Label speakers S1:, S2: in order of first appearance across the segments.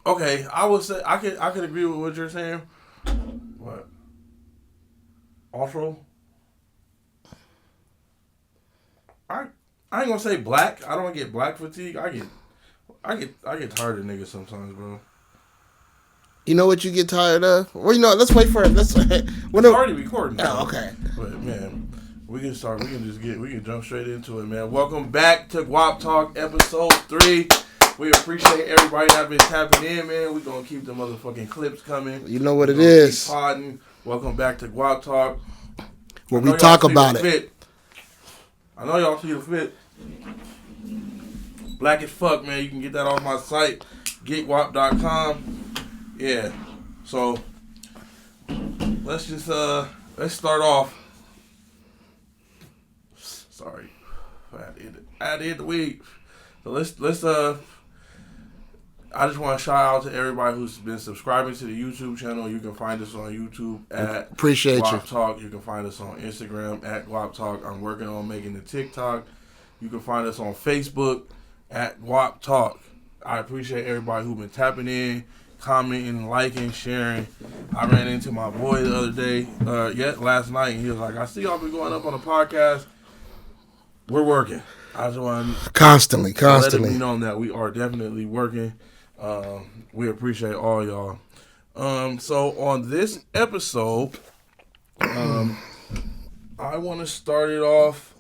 S1: Okay, I would say I could agree with what you're saying. What? Also, I I ain't gonna say black. I don't get black fatigue. I get tired of niggas sometimes, bro.
S2: You know what you get tired of? Well, let's wait for it.
S1: It's already recording.
S2: Oh, okay.
S1: But man, we can start. We can jump straight into it, man. Welcome back to GWAAPTALK episode 3. We appreciate everybody that been tapping in, man. We gonna keep the motherfucking clips coming.
S2: You know what it is.
S1: Keep podding. Welcome back to GWAAPTALK.
S2: Where we talk about it.
S1: Fit. I know y'all see the fit. Black as fuck, man. You can get that off my site, GWAAPTALK.com. Yeah. So let's start off. Sorry, I had to hit the week. So let's I just want to shout out to everybody who's been subscribing to the YouTube channel. You can find us on YouTube at
S2: Appreciate
S1: GWAAPTALK. You can find us on Instagram at GWAAPTALK. I'm working on making the TikTok. You can find us on Facebook at GWAAPTALK. I appreciate everybody who's been tapping in, commenting, liking, sharing. I ran into my boy the other day, last night, and he was like, I see y'all been going up on the podcast. We're working. I just want to
S2: constantly
S1: let it be known that we are definitely working. We appreciate all y'all. So on this episode, I want to start it off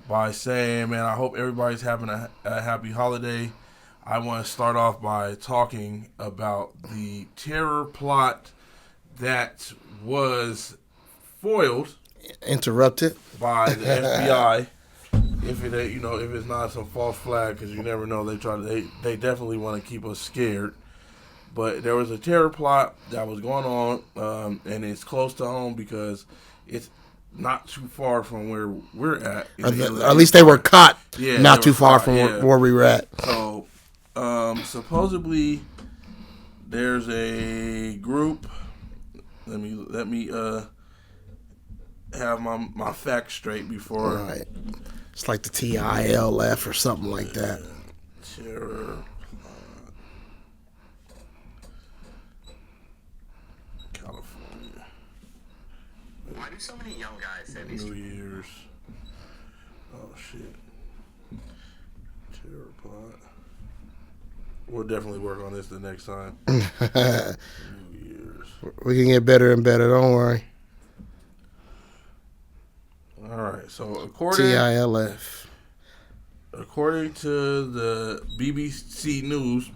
S1: by saying, man, I hope everybody's having a happy holiday. I want to start off by talking about the terror plot that was foiled,
S2: interrupted
S1: by the FBI. If it's not some false flag, because you never know, they definitely want to keep us scared. But there was a terror plot that was going on, and it's close to home because it's not too far from where we're at.
S2: At least they were caught. Yeah, not too far from where we were at.
S1: So, supposedly, there's a group. Let me have my facts straight before.
S2: Right. It's like the TILF or something like that.
S1: Terror. California.
S3: Why do so many young guys say these?
S1: New Year's. Oh shit. Terror plot. We'll definitely work on this the next time. New Year's.
S2: We can get better and better. Don't worry.
S1: All right. So according to the BBC News,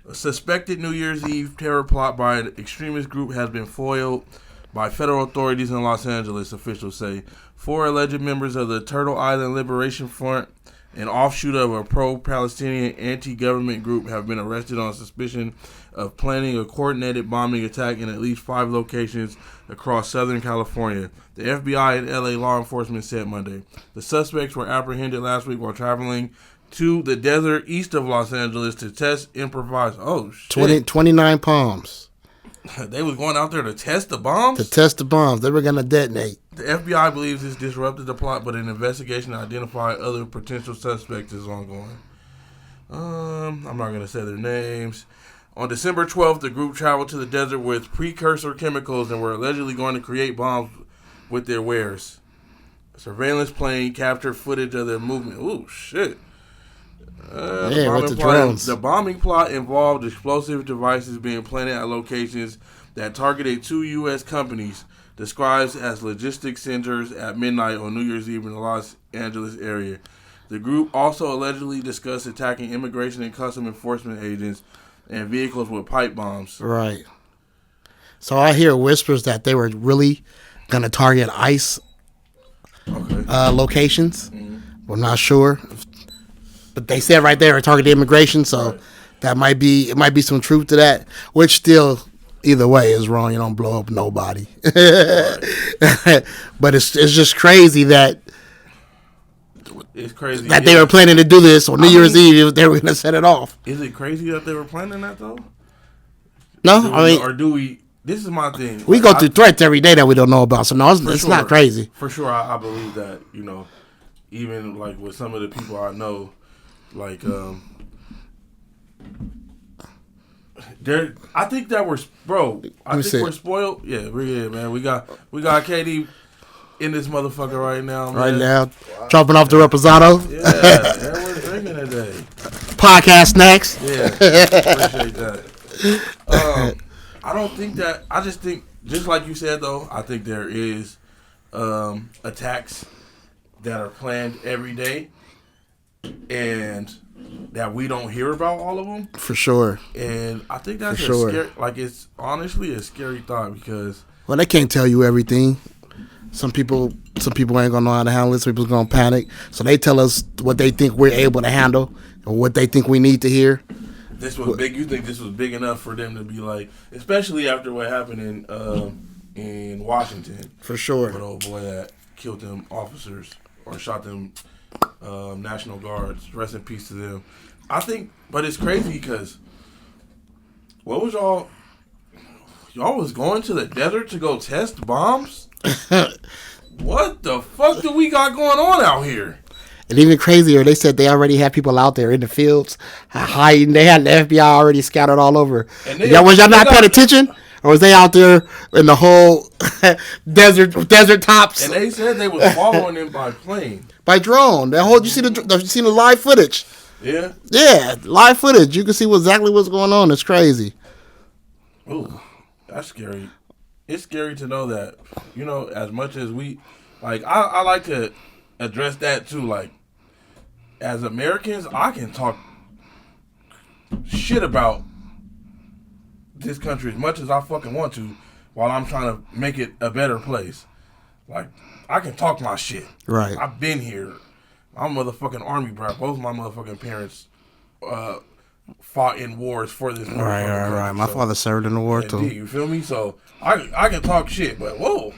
S1: a suspected New Year's Eve terror plot by an extremist group has been foiled by federal authorities in Los Angeles, officials say. 4 alleged members of the Turtle Island Liberation Front, an offshoot of a pro-Palestinian anti-government group, have been arrested on suspicion of planning a coordinated bombing attack in at least 5 locations across Southern California. The FBI and LA law enforcement said Monday. The suspects were apprehended last week while traveling to the desert east of Los Angeles to test improvised. Oh, shit.
S2: 29 palms.
S1: They was going out there to test the bombs?
S2: To test the bombs. They were going to detonate.
S1: The FBI believes this disrupted the plot, but an investigation to identify other potential suspects is ongoing. I'm not going to say their names. On December 12th, the group traveled to the desert with precursor chemicals and were allegedly going to create bombs with their wares. A surveillance plane captured footage of their movement. Ooh, shit. The bombing plot involved explosive devices being planted at locations that targeted 2 U.S. companies described as logistics centers at midnight on New Year's Eve in the Los Angeles area. The group also allegedly discussed attacking immigration and customs enforcement agents and vehicles with pipe bombs.
S2: Right. So I hear whispers that they were really going to target ICE locations. Mm-hmm. We're not sure. But they said right there, target immigration, so that might be some truth to that. Which still, either way, is wrong. You don't blow up nobody. But it's just crazy that they were planning to do this on New Year's Eve. They were going to set it off.
S1: Is it crazy that they were planning that though?
S2: No,
S1: or do we? This is my thing.
S2: We go through threats every day that we don't know about, so no, it's not crazy.
S1: For sure, I believe that. Even like with some of the people I know. Like I think that we're bro. I think we're
S2: it.
S1: spoiled. Yeah, man. We got KD in this motherfucker right now, man.
S2: Right now, dropping off the Reposado.
S1: Yeah, and we're drinking today.
S2: Podcast next.
S1: Yeah, appreciate that. I don't think that. I just think, just like you said though, I think there is attacks that are planned every day, and that we don't hear about all of them.
S2: For sure.
S1: And I think that's
S2: scary.
S1: Like, it's honestly a scary thought because.
S2: Well, they can't tell you everything. Some people ain't gonna know how to handle it. Some people's gonna panic. So they tell us what they think we're able to handle or what they think we need to hear.
S1: This was big. You think this was big enough for them to be like, especially after what happened in Washington?
S2: For sure.
S1: With old boy that killed them officers or shot them National Guards. Rest in peace to them. I think, but it's crazy because what was y'all was going to the desert to go test bombs? What the fuck do we got going on out here?
S2: And even crazier, they said they already had people out there in the fields hiding. They had the FBI already scattered all over. Was y'all not paying attention? Or was they out there in the whole desert tops?
S1: And they said they was following them by plane.
S2: By drone. You seen the live footage?
S1: Yeah?
S2: Yeah, live footage. You can see exactly what's going on. It's crazy.
S1: Ooh, that's scary. It's scary to know that, as much as we, like, I like to address that too. Like, as Americans, I can talk shit about this country as much as I fucking want to while I'm trying to make it a better place. Like, I can talk my shit.
S2: Right.
S1: I've been here. I'm a motherfucking army brat. Both my motherfucking parents fought in wars for this.
S2: Right. My father served in the war too.
S1: You feel me? So I can talk shit, but whoa,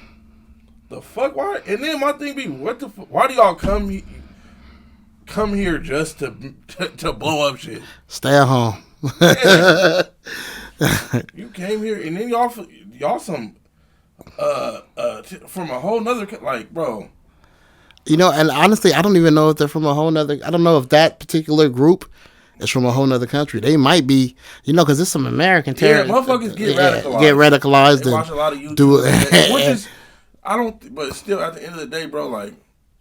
S1: the fuck? Why? And then my thing be, what the fuck? Why do y'all come here just to blow up shit?
S2: Stay at home.
S1: Yeah. You came here and then y'all some from a whole nother like, bro.
S2: And honestly, I don't even know if they're from a whole nother. I don't know if that particular group is from a whole nother country. They might be, because there's some American terrorists.
S1: Yeah, motherfuckers get radicalized.
S2: Get radicalized.
S1: They watch a lot of YouTube. Which is, but still, at the end of the day, bro, like,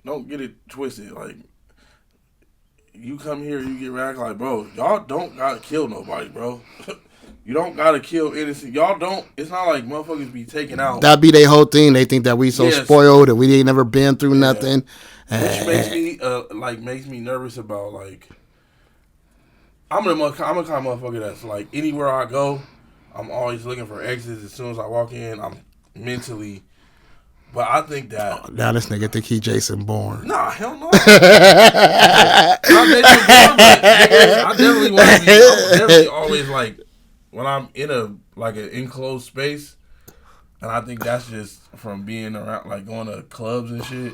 S1: don't get it twisted. Like, you come here, you get radicalized, bro. Y'all don't gotta kill nobody, bro. You don't gotta kill innocent. Y'all don't. It's not like motherfuckers be taken out.
S2: That be their whole thing. They think that we so spoiled and we ain't never been through nothing.
S1: Which makes me nervous about, like, I'm a kind of motherfucker that's like, anywhere I go, I'm always looking for exits. As soon as I walk in, I'm mentally. But I think that
S2: now this nigga think he Jason Bourne.
S1: Nah, hell no. I definitely want to be. I'm definitely always like, when I'm in an enclosed space, and I think that's just from being around, like, going to clubs and shit.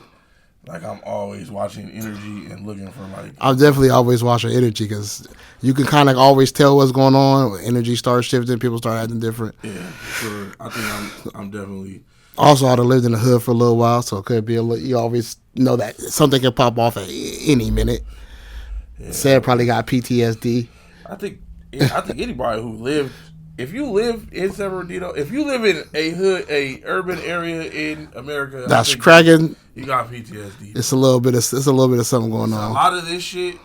S1: Like, I'm always watching energy and looking for, like...
S2: I'm definitely always watching energy because you can kind of always tell what's going on. When energy starts shifting, people start acting different.
S1: Yeah, for sure. I think I'm definitely...
S2: Also, I'd have lived in the hood for a little while, so it could be you always know that something can pop off at any minute. Yeah. Sarah probably got PTSD.
S1: I think anybody who lived... If you live in San Bernardino, if you live in a urban area in America,
S2: that's cracking.
S1: You got PTSD.
S2: It's a little bit of something going on.
S1: A lot of this shit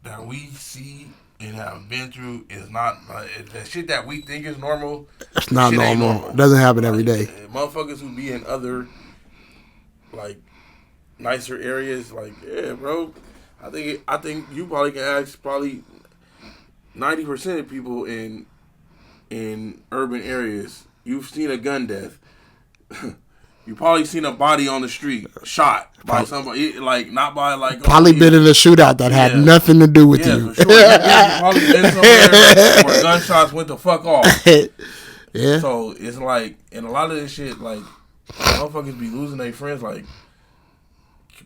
S1: that we see and have been through is not the shit that we think is normal.
S2: It's not normal. It doesn't happen every day.
S1: Motherfuckers who be in other, like, nicer areas, like, yeah, bro. I think you probably can ask 90% of people in urban areas, you've seen a gun death. You probably seen a body on the street shot by somebody, like, not by, like,
S2: probably been in a shootout that had nothing to do with you.
S1: For sure. You probably been somewhere where gunshots went the fuck off.
S2: Yeah.
S1: So it's like, and a lot of this shit, like, motherfuckers be losing their friends, like,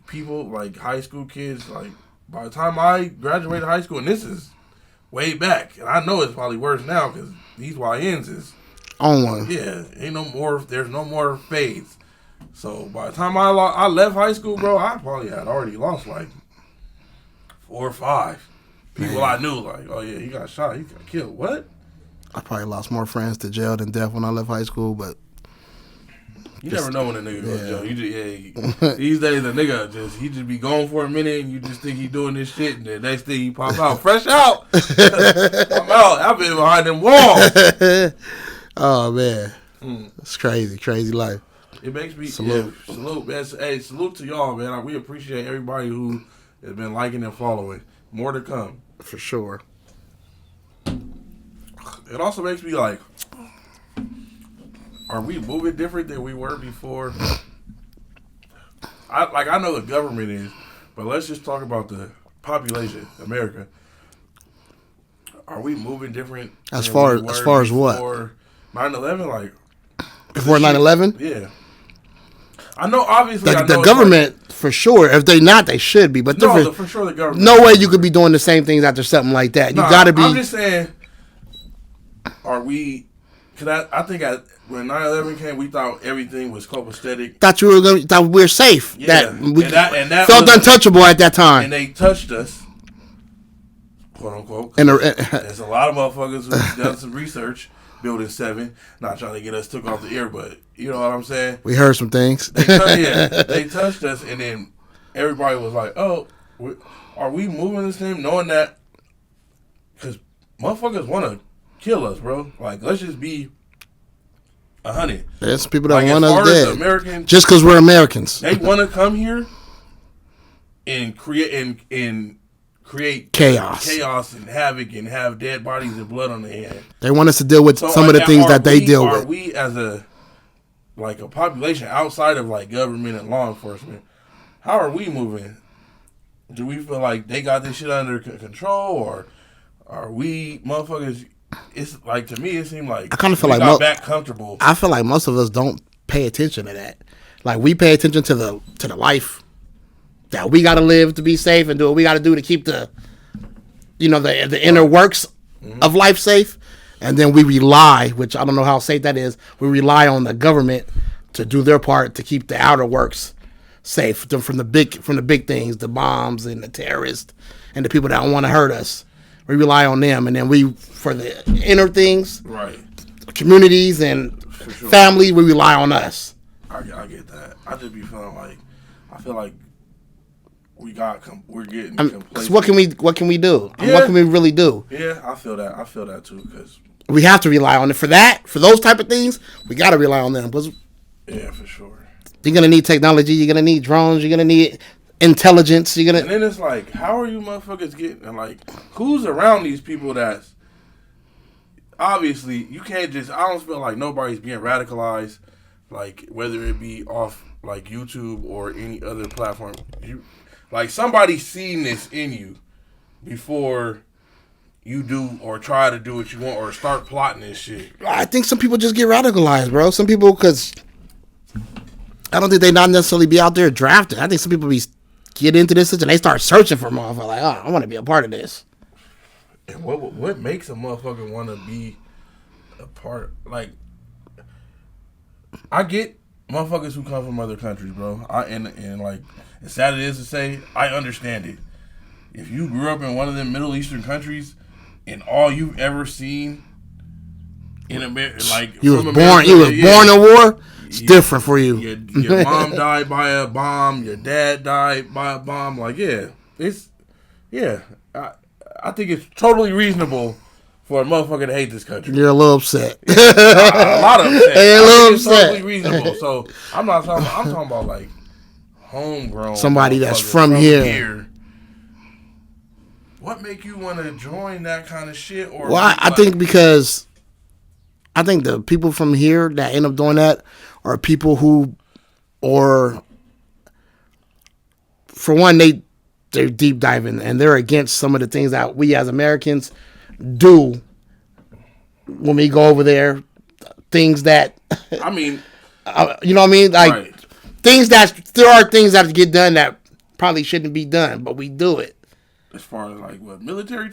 S1: people, like, high school kids, like, by the time I graduated high school, and this is way back, and I know it's probably worse now because these YNs is
S2: on one.
S1: Yeah, there's no more fades. So by the time I left high school, bro, I probably had already lost like 4 or 5 people I knew. Like, oh yeah, he got shot, he got killed. What?
S2: I probably lost more friends to jail than death when I left high school, but
S1: you never know when a nigga goes to jail. You just, these days a nigga he just be gone for a minute and you just think he doing this shit and the next thing he pop out fresh out. I'm out. I've been behind them walls.
S2: Oh man, it's crazy life.
S1: It makes me salute. Man. Hey, salute to y'all, man. We appreciate everybody who has been liking and following. More to come
S2: for sure.
S1: It also makes me like, are we moving different than we were before? I know the government is, but let's just talk about the population, America. Are we moving different
S2: as far as what?
S1: 9/11, like
S2: before 9/11?
S1: Yeah. I know, obviously,
S2: the government like, for sure. If they not, they should be. But
S1: for sure, the government.
S2: No way you could be doing the same things after something like that. You got to be.
S1: I'm just saying. Are we? Cause I think when 9/11 came, we thought everything was copacetic.
S2: Thought we were safe.
S1: Yeah,
S2: that felt untouchable at that time.
S1: And they touched us, quote unquote. And there's a lot of motherfuckers who've done some research. Building 7, not trying to get us took off the air, but you know what I'm saying?
S2: We heard some things.
S1: They touched us, and then everybody was like, oh, are we moving the same? Knowing that, because motherfuckers want to kill us, bro. Like, let's just be 100.
S2: There's people that want us dead. Americans, just because we're Americans.
S1: They want to come here and create chaos and havoc and have dead bodies and blood on their hands.
S2: They want us to deal with some of the things that they deal with.
S1: Are we as a population outside of like government and law enforcement, how are we moving? Do we feel like they got this shit under control, or are we motherfuckers? It's like, to me it seemed like
S2: I kind of feel like
S1: back comfortable.
S2: I feel like most of us don't pay attention to that. Like, we pay attention to the life that we got to live to be safe and do what we got to do to keep the inner works of life safe. And then we rely, which I don't know how safe that is, we rely on the government to do their part to keep the outer works safe from the big things, the bombs and the terrorists and the people that want to hurt us. We rely on them. And then for the inner things,
S1: right,
S2: communities and family, we rely on us.
S1: I get that. I just be feeling like, I feel like we're getting complacent.
S2: What can we do? Yeah. What can we really do?
S1: Yeah, I feel that too, because
S2: we have to rely on it for those type of things. We got to rely on them.
S1: Yeah, for sure.
S2: You're gonna need technology. You're gonna need drones. You're gonna need intelligence.
S1: And then it's like, how are you motherfuckers getting? And like, who's around these people? That's obviously you can't just. I don't feel like nobody's being radicalized. Like, whether it be off like YouTube or any other platform, like, somebody's seen this in you before you do or try to do what you want or start plotting this shit.
S2: I think some people just get radicalized, bro. Some people, because I don't think they not necessarily be out there drafting. I think some people get into this and they start searching for motherfuckers. Like, oh, I want to be a part of this.
S1: And what makes a motherfucker want to be a part? Like, I get motherfuckers who come from other countries, bro. And like, as sad it is to say, I understand it. If you grew up in one of them Middle Eastern countries and all you've ever seen in America, like,
S2: you was born in war, it's different for you.
S1: Your mom died by a bomb, your dad died by a bomb. Like, I think it's totally reasonable for a motherfucker to hate this country.
S2: You're a little upset.
S1: A lot of upset.
S2: You're a little
S1: upset. It's totally reasonable. So I'm talking about like homegrown.
S2: Somebody that's from here.
S1: What make you want to join that kind of shit? Or
S2: well, I think because I think the people from here that end up doing that are people who, or for one, they're deep diving and they're against some of the things that we as Americans do when we go over there. Things that
S1: I mean,
S2: you know what I mean? Like,
S1: right.
S2: There are things that get done that probably shouldn't be done, but we do it.
S1: As far as like what military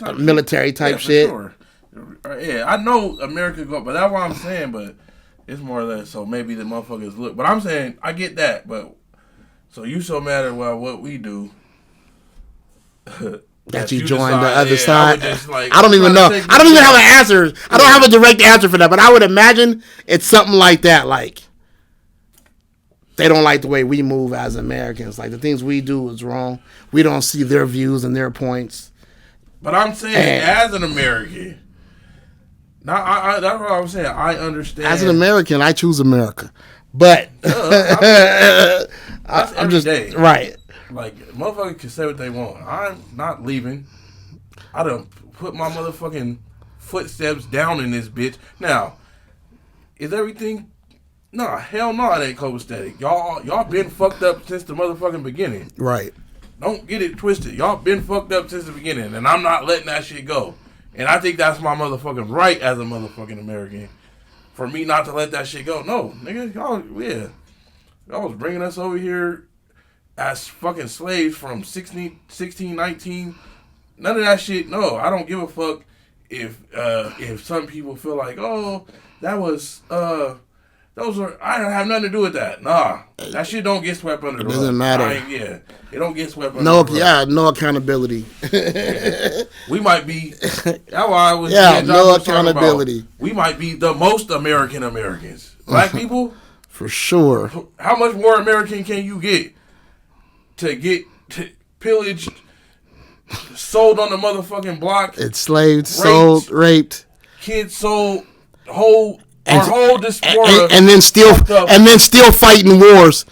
S1: type
S2: shit.
S1: Sure. Yeah, I know America go, but that's what I'm saying. But it's more or less so maybe the motherfuckers look. But I'm saying I get that. But so you so mad at what we do?
S2: that you joined the other side.
S1: Like,
S2: I don't even know. I don't even have an answer. I don't have a direct answer for that, but I would imagine it's something like that. Like, they don't like the way we move as Americans. Like, the things we do is wrong. We don't see their views and their points.
S1: But I'm saying, as an American, that's what I'm saying. I understand.
S2: As an American, I choose America. But I'm just
S1: day.
S2: Right.
S1: Like, motherfuckers can say what they want. I'm not leaving. I done put my motherfucking footsteps down in this bitch. Now, is everything? No, hell no, it ain't copacetic. Y'all been fucked up since the motherfucking beginning.
S2: Right.
S1: Don't get it twisted. Y'all been fucked up since the beginning, and I'm not letting that shit go. And I think that's my motherfucking right as a motherfucking American, for me not to let that shit go. No, nigga, y'all was bringing us over here as fucking slaves from 16, 19. None of that shit. No, I don't give a fuck if some people feel like, oh, those are, I don't have nothing to do with that. Nah, that shit don't get swept under the rug.
S2: It doesn't matter.
S1: It don't get swept under the rug.
S2: No accountability.
S1: We might be. That's why I was.
S2: No accountability.
S1: We might be the most Americans. Black people,
S2: for sure.
S1: How much more American can you get to get pillaged, sold on the motherfucking block,
S2: enslaved, sold, raped,
S1: kids sold, whole diaspora,
S2: and then still fighting wars,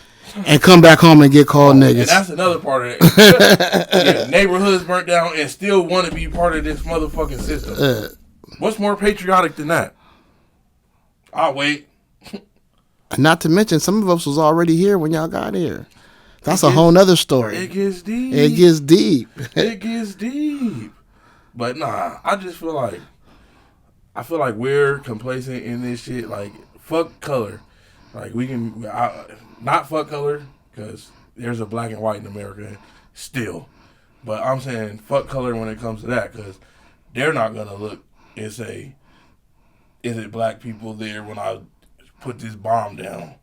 S2: and come back home and get called niggas.
S1: And that's another part of it. Neighborhoods burnt down and still want to be part of this motherfucking system. What's more patriotic than that? I'll wait.
S2: Not to mention, some of us was already here when y'all got here. That's a whole nother story.
S1: It gets deep.
S2: It gets
S1: deep. But nah, I feel like we're complacent in this shit. Like, fuck color. Like, we can not fuck color, because there's a black and white in America still. But I'm saying fuck color when it comes to that, because they're not gonna look and say, is it black people there when I put this bomb down?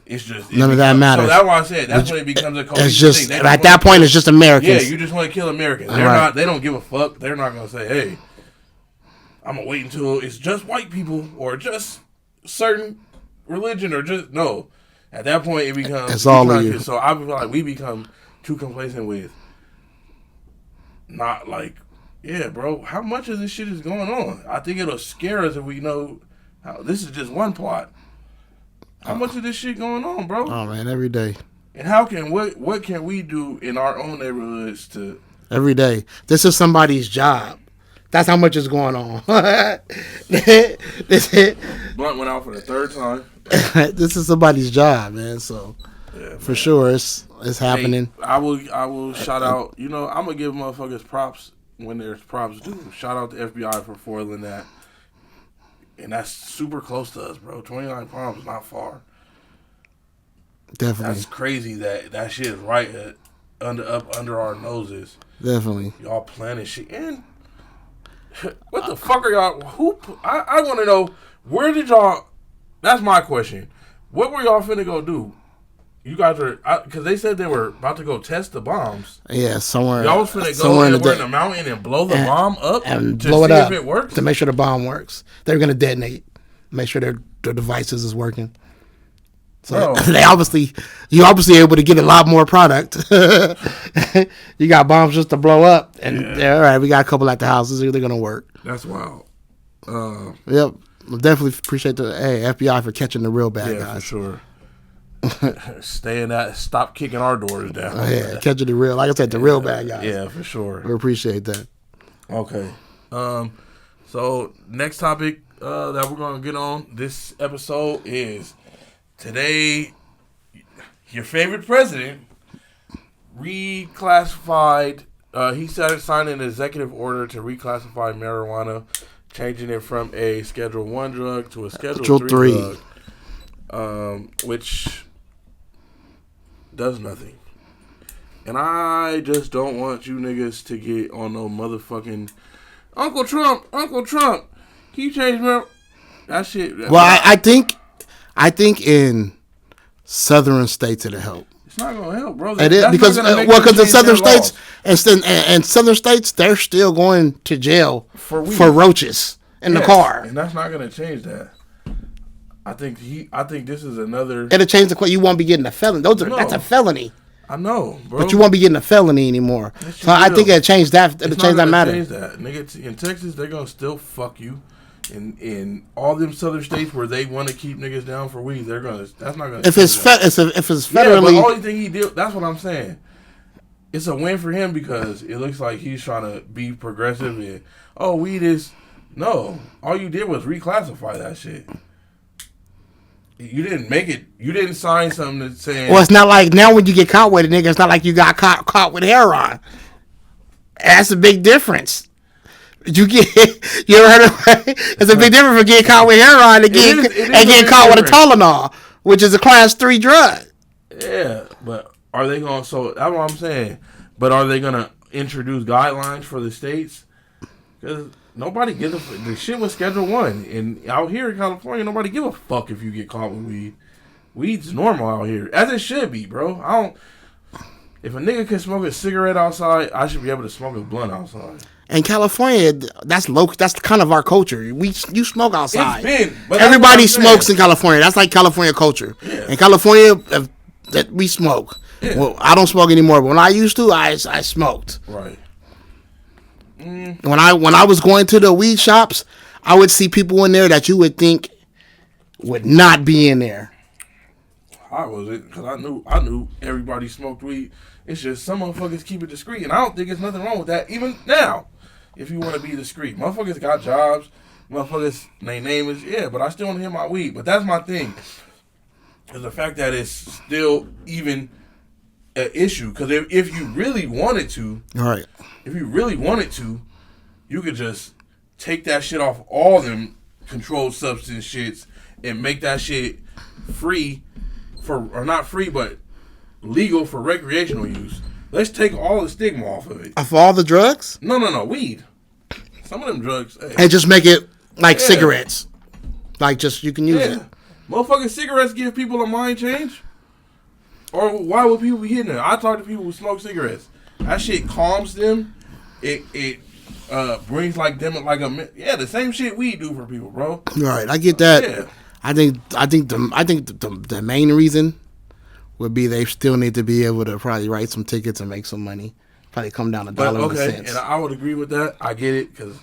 S1: It's just
S2: none of that matters.
S1: So that's why I said that's when it becomes a cohesive
S2: it's just
S1: thing.
S2: at that point it's just Americans.
S1: Yeah, you just want to kill Americans. They don't give a fuck. They're not gonna say, hey, I'm gonna wait until it's just white people or just certain religion or just no. At that point it becomes
S2: it's all of you.
S1: So I feel like we become too complacent with not like, yeah, bro, how much of this shit is going on? I think it'll scare us if we know how this is just one plot. How much of this shit going on, bro?
S2: Oh man, every day.
S1: And how can what can we do in our own neighborhoods to
S2: every day? This is somebody's job. That's how much is going on.
S1: Blunt went out for the third time.
S2: This is somebody's job, man. So yeah, for sure, it's happening.
S1: Hey, I will shout out. I'm gonna give motherfuckers props when there's props due. Shout out to FBI for foiling that. And that's super close to us, bro. 29 Palms is not far.
S2: Definitely.
S1: That's crazy that shit is right up under our noses.
S2: Definitely.
S1: Y'all planning shit. And what the fuck are y'all? I want to know, where did y'all... That's my question. What were y'all finna go do? You guys are... Because they said they were about to go test the bombs.
S2: Yeah, somewhere...
S1: Y'all was finna go anywhere in the mountain and blow the bomb up
S2: and
S1: to
S2: blow
S1: see
S2: it up
S1: if it works?
S2: To make sure the bomb works. They're going to detonate. Make sure their devices is working. So you obviously able to get a lot more product. You got bombs just to blow up, and all right, we got a couple at the houses. They're gonna work.
S1: That's wild.
S2: Yep, definitely appreciate the FBI for catching the real bad guys.
S1: For sure. Stop kicking our doors down.
S2: Catching the real, like I said, the real bad guys.
S1: Yeah, for sure.
S2: We appreciate that.
S1: Okay. So next topic that we're gonna get on this episode is today. Your favorite president reclassified. He signed an executive order to reclassify marijuana, changing it from a Schedule 1 drug to a Schedule 3 drug, which does nothing. And I just don't want you niggas to get on no motherfucking Uncle Trump. He changed that shit.
S2: Well, I think in southern states it'll help.
S1: It's not gonna help, bro.
S2: It is because in southern states and southern states they're still going to jail for roaches in the car,
S1: and that's not gonna change that. I think this is another.
S2: It'll change the. You won't be getting a felony. That's a felony.
S1: I know, bro.
S2: But you won't be getting a felony anymore. Yes, so I think it'll change that. It'll change that matter.
S1: Change that. Nigga, in Texas, they're gonna still fuck you. In all them southern states where they want to keep niggas down for weed, they're gonna. That's not gonna.
S2: If it's federally,
S1: yeah, but the only thing he did. That's what I'm saying. It's a win for him because it looks like he's trying to be progressive and weed is no. All you did was reclassify that shit. You didn't make it. You didn't sign something that's saying.
S2: Well, it's not like now when you get caught with a nigga, it's not like you got caught with heroin. That's a big difference. You ever heard of it? It's a big difference from getting caught with heroin and getting caught with a Tylenol, which is a class 3 drug.
S1: Yeah, but are they going to, so that's what I'm saying, but are they going to introduce guidelines for the states? Because nobody gives the shit was Schedule 1, and out here in California, nobody give a fuck if you get caught with weed. Weed's normal out here, as it should be, bro. If a nigga can smoke a cigarette outside, I should be able to smoke a blunt outside.
S2: In California, that's local. That's kind of our culture. You smoke outside.
S1: But
S2: everybody smokes in California. That's like California culture. Yeah. In California, that we smoke. Yeah. Well, I don't smoke anymore, but when I used to, I smoked.
S1: Right.
S2: When I was going to the weed shops, I would see people in there that you would think would not be in there.
S1: I wasn't, because I knew everybody smoked weed. It's just some motherfuckers keep it discreet, and I don't think there's nothing wrong with that even now. If you want to be discreet, motherfuckers got jobs. Motherfuckers, their name is but I still want to hear my weed. But that's my thing, is the fact that it's still even an issue. Because if you really wanted to,
S2: right?
S1: If you really wanted to, you could just take that shit off all them controlled substance shits and make that shit free or not free, but legal for recreational use. Let's take all the stigma off of it.
S2: Of all the drugs?
S1: No, weed. Some of them drugs. Hey.
S2: And just make it like cigarettes. Like just you can use it.
S1: Motherfucking cigarettes give people a mind change. Or why would people be hitting it? I talk to people who smoke cigarettes. That shit calms them. It brings like them like the same shit we do for people, bro.
S2: Right, I get that. Yeah. I think the main reason would be they still need to be able to probably write some tickets and make some money. Probably come down $1 cents.
S1: And I would agree with that. I get it because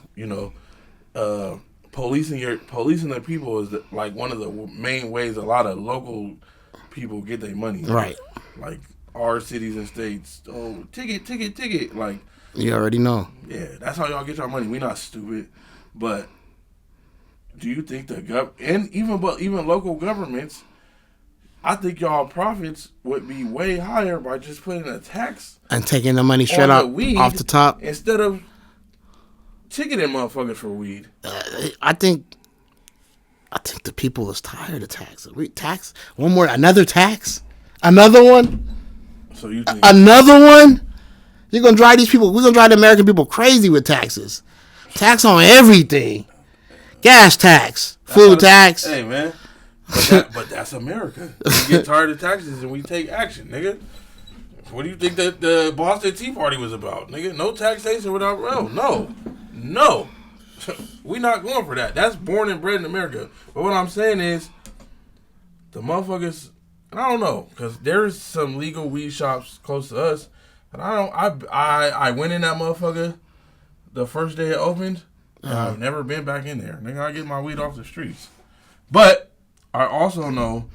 S1: policing the people is like one of the main ways a lot of local people get their money.
S2: Right.
S1: Like our cities and states. Oh, ticket. Like
S2: you already know.
S1: Yeah, that's how y'all get your money. We not stupid, but do you think even local governments? I think y'all profits would be way higher by just putting a tax
S2: and taking the money straight off the top
S1: instead of ticketing motherfuckers for weed.
S2: I think the people is tired of taxes. Tax one more, another tax, another one.
S1: So you think
S2: another one? You're gonna drive these people. We're gonna drive the American people crazy with taxes. Tax on everything, gas tax, food tax.
S1: Hey man. But that's America. We get tired of taxes and we take action, nigga. What do you think that the Boston Tea Party was about, nigga? No taxation without no. We not going for that. That's born and bred in America. But what I'm saying is, the motherfuckers, and I don't know, because there's some legal weed shops close to us, and I went in that motherfucker the first day it opened, and I've never been back in there. Nigga, I get my weed off the streets. But I also know.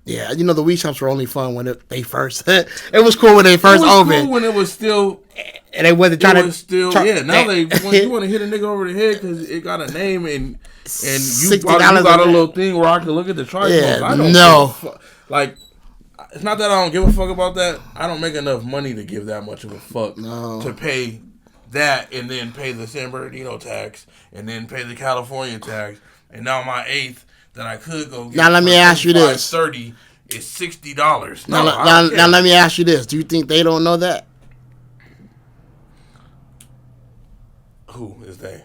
S2: Yeah, the weed shops were only fun when they first. It was cool when they first opened. It was
S1: cool when it was still.
S2: And they wasn't trying to.
S1: Now when you want to hit a nigga over the head because it got a name and you got a little thing where I can look at the charge.
S2: Yeah,
S1: I don't
S2: no.
S1: Like, it's not that I don't give a fuck about that. I don't make enough money to give that much of a fuck to pay that and then pay the San Bernardino tax and then pay the California tax and now my eighth. That I could go get.
S2: Now let me ask you this:
S1: $30 is $60.
S2: Now let me ask you this: do you think they don't know that?
S1: Who is they?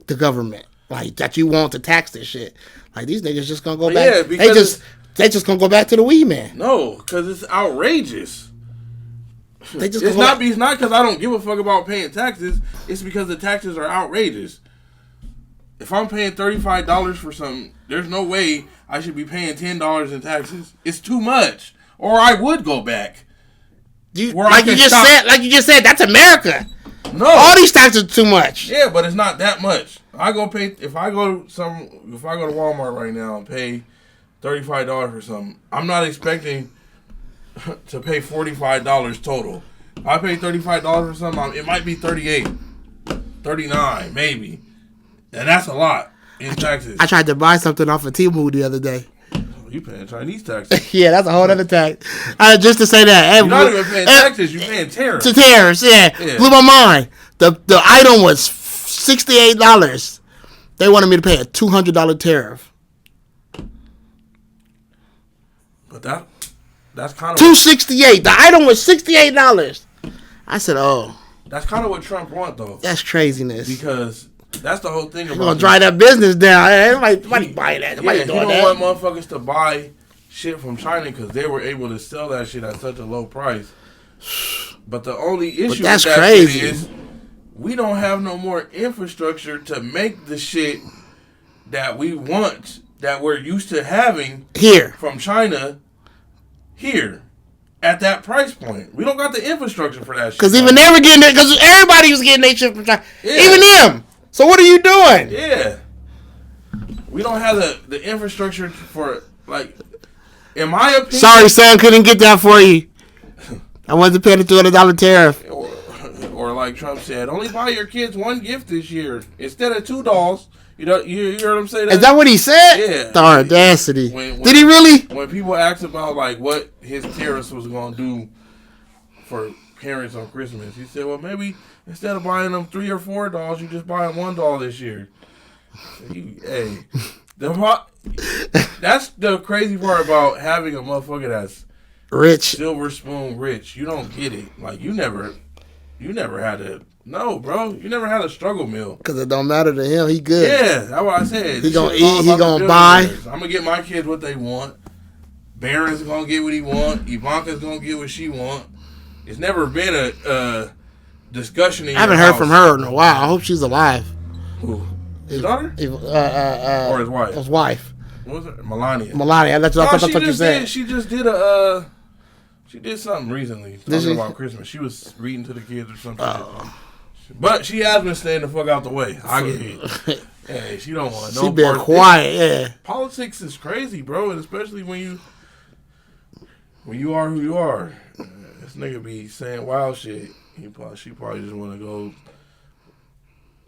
S2: The government. Like, that you want to tax this shit. Like, these niggas just gonna go back.
S1: Yeah, because
S2: they just gonna go back to the weed man.
S1: No, because it's outrageous.
S2: It's
S1: not because I don't give a fuck about paying taxes. It's because the taxes are outrageous. If I'm paying $35 for something, there's no way I should be paying $10 in taxes. It's too much. Or I would go back.
S2: Like you just said, that's America.
S1: No,
S2: all these taxes are too much.
S1: Yeah, but it's not that much. If I go to Walmart right now and pay $35 for something, I'm not expecting to pay $45 total. If I pay $35 for something, it might be $38, $39, maybe. And that's a lot in taxes.
S2: I tried to buy something off of Temu the other day.
S1: You paying Chinese taxes.
S2: Yeah, that's a whole other tax. Just to say that.
S1: You're not even paying taxes, you're paying tariffs.
S2: To tariffs, yeah. Blew my mind. The item was $68. They wanted me to pay a $200 tariff.
S1: But that's kind of
S2: $268. The item was $68. I said, oh.
S1: That's kind of what Trump wants, though.
S2: That's craziness.
S1: Because that's the whole thing about
S2: You're going to dry that business down. Everybody buying that. Nobody doing that.
S1: He don't want motherfuckers to buy shit from China because they were able to sell that shit at such a low price. But the only issue with that shit is we don't have no more infrastructure to make the shit that we want, that we're used to having
S2: here
S1: from China here at that price point. We don't got the infrastructure for that shit.
S2: Because even they were getting it, because everybody was getting their shit from China. Yeah. Even them. So what are you doing?
S1: Yeah. We don't have the infrastructure for, like, in my opinion.
S2: Sorry, son, couldn't get that for you. I wanted to pay the $200 tariff.
S1: Or like Trump said, only buy your kids one gift this year instead of 2 dolls. You heard him say that?
S2: Is that what he said?
S1: Yeah.
S2: The audacity. Did he really?
S1: When people asked about like what his tariffs was going to do for parents on Christmas, he said, well, maybe instead of buying them 3 or 4 dolls, you just buy them 1 doll this year. That's the crazy part about having a motherfucker that's
S2: rich,
S1: silver spoon rich. You don't get it. Like you never had to. No, bro, you never had a struggle meal.
S2: Because it don't matter to him. He good.
S1: Yeah, that's what I said.
S2: He gonna eat. He gonna buy.
S1: I'm gonna get my kids what they want. Barron's gonna get what he want. Ivanka's gonna get what she want. It's never been a discussion. I
S2: haven't heard from her in a while. I hope she's alive.
S1: Who? His daughter? Or his wife?
S2: His wife.
S1: What was it? Melania.
S2: That's what you said.
S1: She just did she did something recently talking about Christmas. She was reading to the kids or something. But she has been staying the fuck out the way. I get it. Hey, she don't want no part.
S2: She been quiet, yeah.
S1: Politics is crazy, bro, and especially when you are who you are. This nigga be saying wild shit. She probably just want to go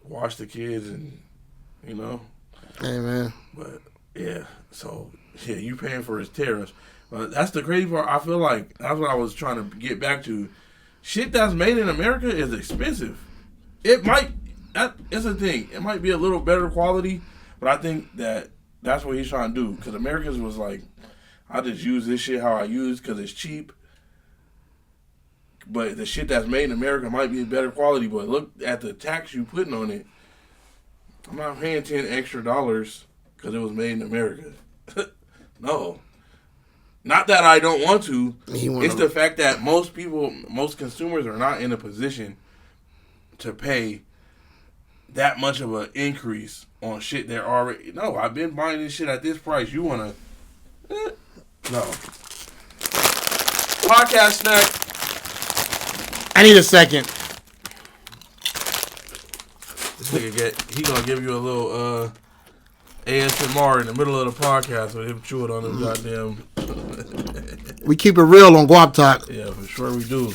S1: watch the kids and, you know.
S2: Hey, man.
S1: But, yeah, so, yeah, you paying for his tariffs. But that's the crazy part. I feel like that's what I was trying to get back to. Shit that's made in America is expensive. It's a thing. It might be a little better quality, but I think that's what he's trying to do. Because Americans was like, I just use this shit how I use because it's cheap. But the shit that's made in America might be better quality. But look at the tax you putting on it. I'm not paying $10 extra because it was made in America. No. Not that I don't want to. It's the fact that most consumers are not in a position to pay that much of an increase on shit they're already. No, I've been buying this shit at this price. You want to. No. Podcast snack.
S2: I need a second.
S1: This nigga he gonna give you a little ASMR in the middle of the podcast with him chewing on his goddamn.
S2: We keep it real on GWAAPTALK.
S1: Yeah, for sure we do.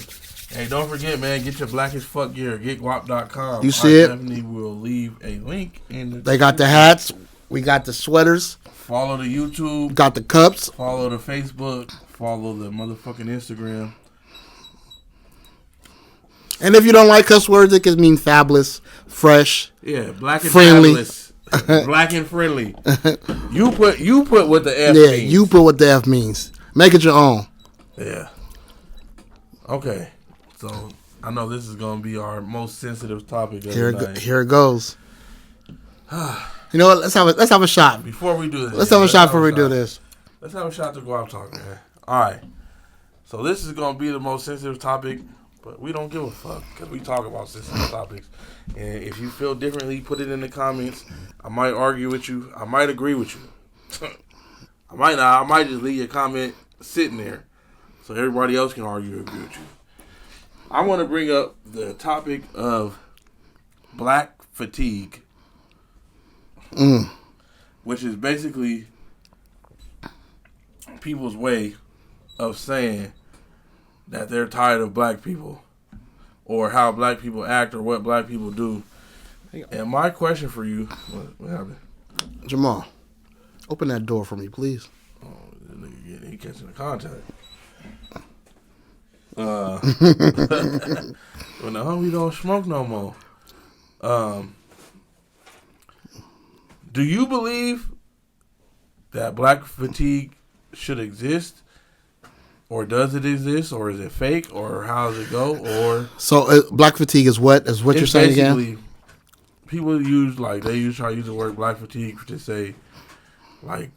S1: Hey, don't forget, man, get your black as fuck gear. Get GWAAPTALK.
S2: You see it?
S1: I definitely will leave a link in the.
S2: They got the hats. We got the sweaters.
S1: Follow the YouTube.
S2: Got the cups.
S1: Follow the Facebook. Follow the motherfucking Instagram. And
S2: if you don't like cuss words, it can mean fabulous, fresh,
S1: yeah, black and
S2: friendly.
S1: Fabulous. Black and friendly. You put what the F means.
S2: Yeah, you put what the F means. Make it your own.
S1: Yeah. Okay. So I know this is gonna be our most sensitive topic of the night.
S2: Here it goes. You know what? Let's have a shot.
S1: Before we do this.
S2: Let's have a shot before we do this.
S1: Let's have a shot to GWAAPTALK, man. All right. So this is going to be the most sensitive topic, but we don't give a fuck because we talk about sensitive topics. And if you feel differently, put it in the comments. I might argue with you. I might agree with you. I might not. I might just leave your comment sitting there so everybody else can argue or agree with you. I want to bring up the topic of black fatigue, which is basically people's way of saying that they're tired of black people or how black people act or what black people do. And my question for you, what happened?
S2: Jamal, open that door for me, please.
S1: Oh, he catching the contact. When the homie don't smoke no more. Do you believe that black fatigue should exist, or does it exist, or is it fake, or how does it go? Or
S2: so black fatigue is what? Is what you're saying again?
S1: People try to use the word black fatigue to say like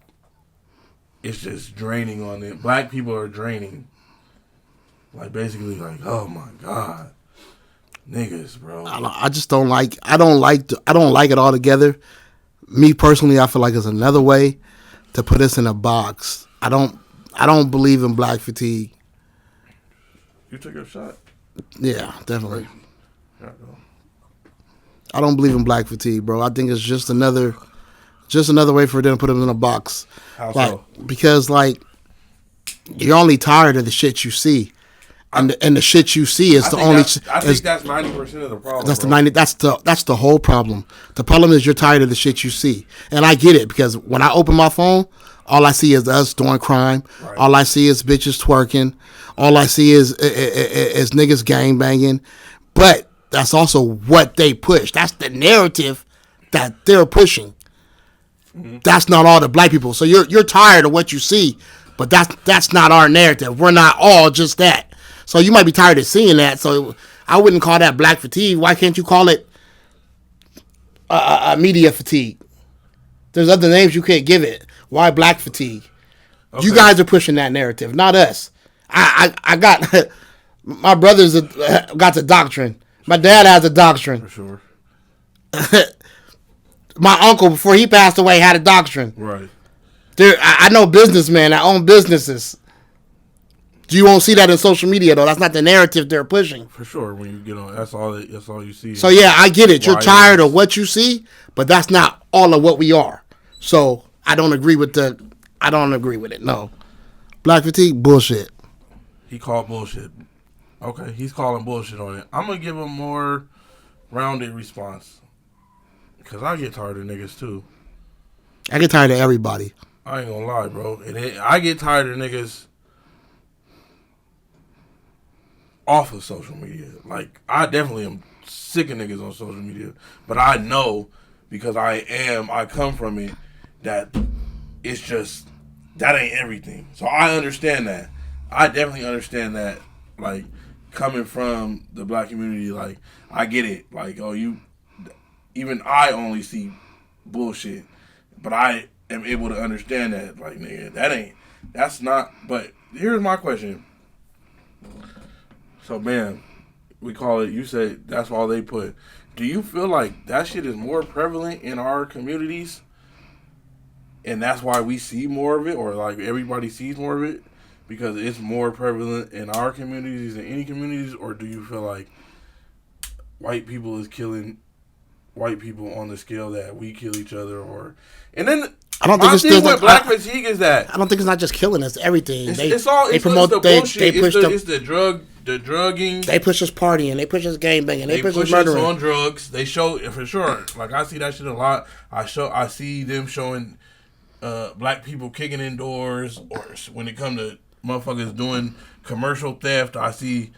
S1: it's just draining on it. Black people are draining. Like basically like, oh my God. Niggas, bro.
S2: I just don't like I don't like it altogether. Me personally, I feel like it's another way to put us in a box. I don't believe in black fatigue.
S1: You took a shot?
S2: Yeah, definitely. I don't believe in black fatigue, bro. I think it's just another way for them to put them in a box.
S1: How so?
S2: Because you're only tired of the shit you see. And the shit you see is the only.
S1: I think that's 90% of the problem.
S2: That's the 90. That's the whole problem. The problem is you're tired of the shit you see, and I get it because when I open my phone, all I see is us doing crime. Right. All I see is bitches twerking. All I see is niggas gang banging. But that's also what they push. That's the narrative that they're pushing. Mm-hmm. That's not all the black people. So you're tired of what you see, but that's not our narrative. We're not all just that. So you might be tired of seeing that. So I wouldn't call that black fatigue. Why can't you call it media fatigue? There's other names you can't give it. Why black fatigue? Okay. You guys are pushing that narrative, not us. I got my brothers got the doctrine. My dad has a doctrine.
S1: For sure.
S2: My uncle, before he passed away, had a doctrine.
S1: Right.
S2: I know businessmen that own businesses. You won't see that in social media, though. That's not the narrative they're pushing.
S1: For sure. When you get on, that's all you see.
S2: So, yeah, I get it. You're tired of what you see, but that's not all of what we are. So, I don't agree with it, no. Black fatigue, bullshit.
S1: He called bullshit. Okay, he's calling bullshit on it. I'm going to give a more rounded response. Because I get tired of niggas, too.
S2: I get tired of everybody.
S1: I ain't going to lie, bro. I get tired of niggas off of social media. Like, I definitely am sick of niggas on social media. But I know, because I come from it, that it's just, that ain't everything. So I understand that. I definitely understand that, like, coming from the black community, like, I get it. Like, even I only see bullshit. But I am able to understand that, like, nigga, that's not, but here's my question. So, man, we call it, you said that's all they put. Do you feel like that shit is more prevalent in our communities? And that's why we see more of it, or like everybody sees more of it? Because it's more prevalent in our communities than any communities? Or do you feel like white people is killing white people on the scale that we kill each other? And then
S2: I don't think
S1: what black fatigue is that.
S2: I don't think it's not just killing us. Everything
S1: it's the bullshit. It's the drugging.
S2: They push us partying. They push us gang banging. They push us
S1: murdering. On drugs. They show for sure. Like I see that shit a lot. I see them showing black people kicking in doors, or when it come to motherfuckers doing commercial theft. I see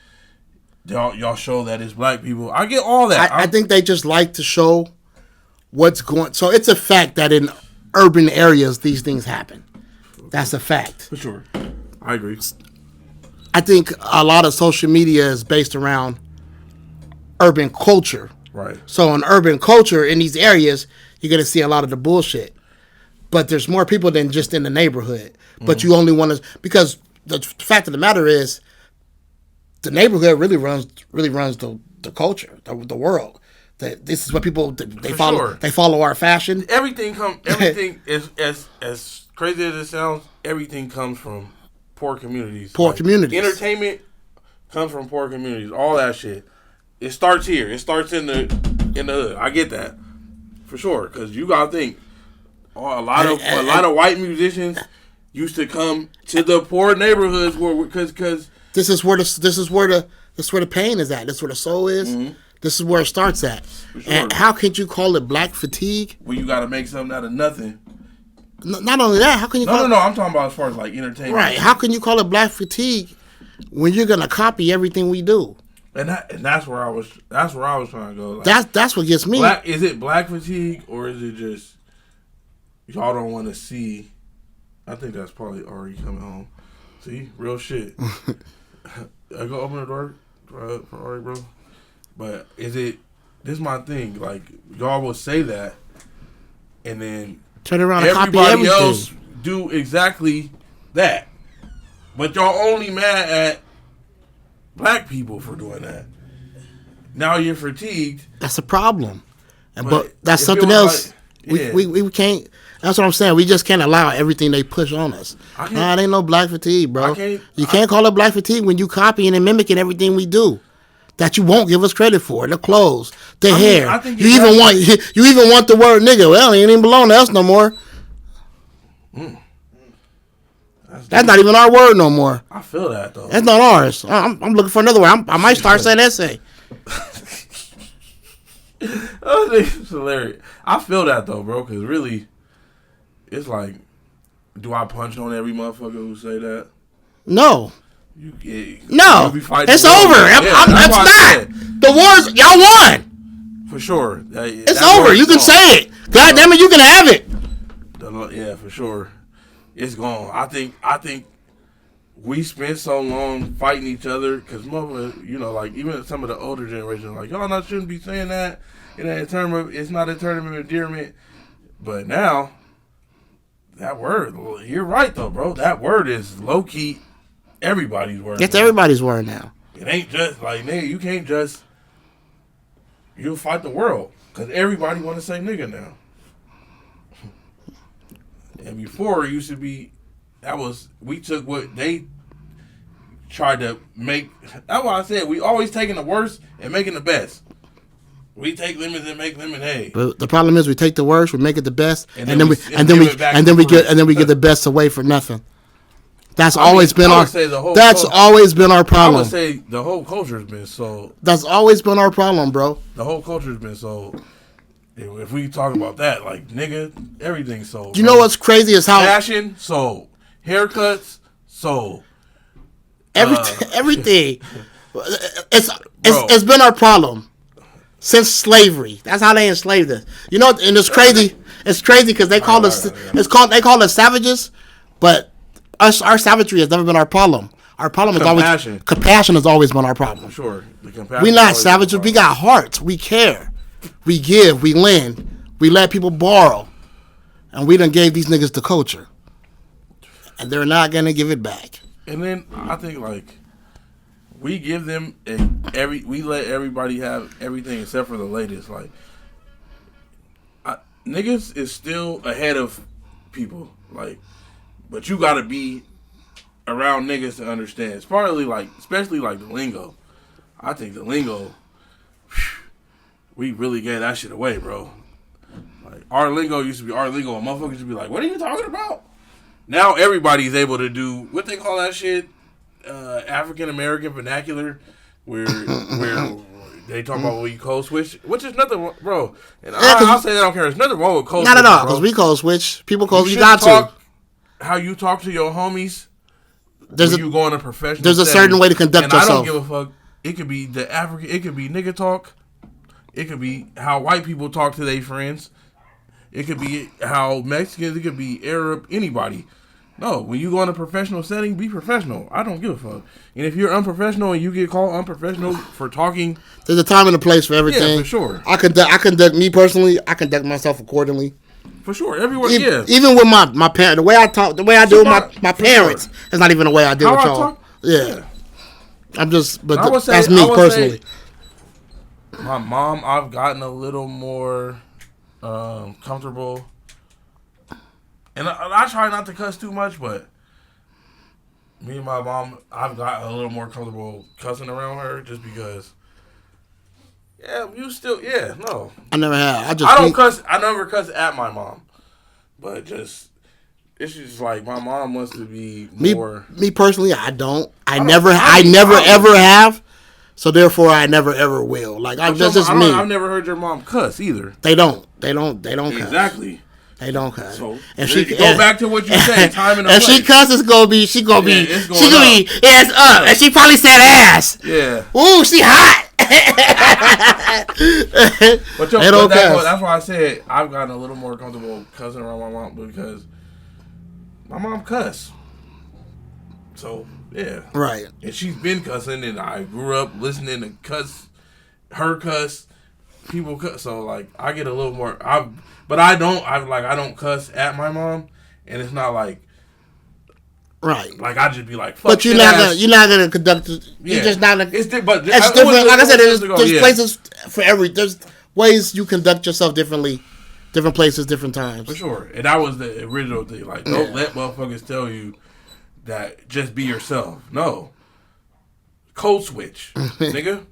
S1: y'all show that it's black people. I get all that.
S2: I think they just like to show what's going. So it's a fact that in urban areas these things happen. That's a fact.
S1: For sure. I agree.
S2: I think a lot of social media is based around urban culture.
S1: Right.
S2: So in urban culture in these areas, you're gonna see a lot of the bullshit. But there's more people than just in the neighborhood. But you only want to, because the fact of the matter is, the neighborhood really runs the culture, the world. This is what people they follow. Sure. They follow our fashion.
S1: Everything is as crazy as it sounds. Everything comes from poor communities.
S2: Communities.
S1: Entertainment comes from poor communities. All that shit. It starts here. It starts in the hood. I get that for sure. Because you gotta think. A lot of white musicians used to come to the poor neighborhoods because this is where
S2: the pain is at. This is where the soul is. Mm-hmm. This is where it starts at. Sure. And how could you call it black fatigue?
S1: Well, you got to make something out of nothing.
S2: Not only that, how can you?
S1: No. I'm talking about as far as like entertainment.
S2: Right? How can you call it black fatigue when you're gonna copy everything we do?
S1: And that's where I was. That's where I was trying to go.
S2: Like, that's what gets me.
S1: Is it black fatigue or is it just? Y'all don't want to see. I think that's probably Ari coming home. See, real shit. I go open the door for Ari, bro. But is it? This is my thing. Like y'all will say that, and then
S2: turn around and copy everybody
S1: else do exactly that. But y'all only mad at black people for doing that. Now you're fatigued.
S2: That's a problem. But that's something else. Like, we can't. That's what I'm saying. We just can't allow everything they push on us. It ain't no black fatigue, bro. You can't call it black fatigue when you copying and mimicking everything we do that you won't give us credit for. The clothes, the hair. You even want the word nigga. Well, it ain't even belong to us no more. That's not even our word no more.
S1: I feel that though.
S2: That's not ours. I'm looking for another word. I might start saying essay.
S1: Oh, it's hilarious. I feel that though, bro, because really, it's like, do I punch on every motherfucker who say that?
S2: No.
S1: No.
S2: It's over. It's not. The wars, y'all won.
S1: For sure.
S2: It's over. You can say it. God damn it, you can have it.
S1: Yeah, for sure. It's gone. I think we spent so long fighting each other because, like even some of the older generation, like y'all shouldn't be saying that. It's not a term of endearment. But now, that word, you're right though, bro. That word is low key everybody's word.
S2: It's everybody's word now.
S1: It ain't just like nigga. You can't just you'll fight the world because everybody want to say nigga now. And before it used to be, we took what they tried to make. That's why I said we always taking the worst and making the best. We take lemons and make lemonade. But
S2: the problem is we take the worst, we make it the best, and then we give the best away for nothing. That's always been our problem.
S1: I would say the whole culture has been sold.
S2: That's always been our problem, bro.
S1: The whole culture has been sold. If we talk about that, like nigga, everything's sold.
S2: You know what's crazy is how
S1: fashion sold, haircuts sold,
S2: everything. It's been our problem since slavery. That's how they enslaved us. You know, and it's crazy. It's crazy because they call us they call us savages, but our savagery has never been our problem. Our problem is compassion has always been our problem.
S1: Sure,
S2: we're not savages. We got hearts. We care. We give, we lend, we let people borrow, and we done gave these niggas the culture, and they're not gonna give it back.
S1: And then I think like we give them we let everybody have everything except for the latest. Like niggas is still ahead of people, like, but you gotta be around niggas to understand. It's partly like, especially like the lingo. I think the lingo. We really gave that shit away, bro. Like our lingo used to be our lingo, and motherfuckers used to be like, "What are you talking about?" Now everybody's able to do what they call that shit, African American vernacular, where they talk about what you code switch, which is nothing, bro. And I'll say that I don't care. There's nothing wrong with code switch.
S2: Not at all, because we code switch. People code switch. You got to.
S1: How you talk to your homies. You go in a professional.
S2: There's a certain way to conduct yourself.
S1: I don't give a fuck. It could be the African. It could be nigga talk. It could be how white people talk to their friends. It could be how Mexicans. It could be Arab. Anybody. No, when you go in a professional setting, be professional. I don't give a fuck. And if you're unprofessional and you get called unprofessional for talking,
S2: there's a time and a place for everything.
S1: Yeah, for sure.
S2: I conduct me personally. I conduct myself accordingly.
S1: For sure, everywhere. Yeah.
S2: Even with my parents, the way I talk, the way I deal with my parents, is not even the way I deal with y'all. Yeah. I'm just, but that's me personally.
S1: My mom, I've gotten a little more comfortable. And I try not to cuss too much, but me and my mom, I've got a little more comfortable cussing around her just because. Yeah, no.
S2: I never have.
S1: I don't cuss. I never cuss at my mom, but it's just like my mom wants to be more.
S2: Me personally, I don't. I never ever have. So therefore, I never ever will. Like that's just me.
S1: I've never heard your mom cuss either.
S2: They don't cuss.
S1: Exactly.
S2: They don't cuss.
S1: So and she go back to what you said. Time and
S2: if she cusses, she gonna be ass up, and she probably said ass.
S1: Yeah.
S2: Ooh, she hot.
S1: but that's why I said I've gotten a little more comfortable cussing around my mom because my mom cuss. So yeah.
S2: Right.
S1: And she's been cussing, and I grew up listening to her cuss, people cuss. So like I get a little more. But I don't cuss at my mom, and it's not like.
S2: Right.
S1: Like I just be like, fuck.
S2: But you're not gonna conduct. You're just not. It's different. Like I said, there's places for there's ways you conduct yourself differently, different places, different times.
S1: For sure, and that was the original thing. Like, don't let motherfuckers tell you that just be yourself. No. Code switch, nigga.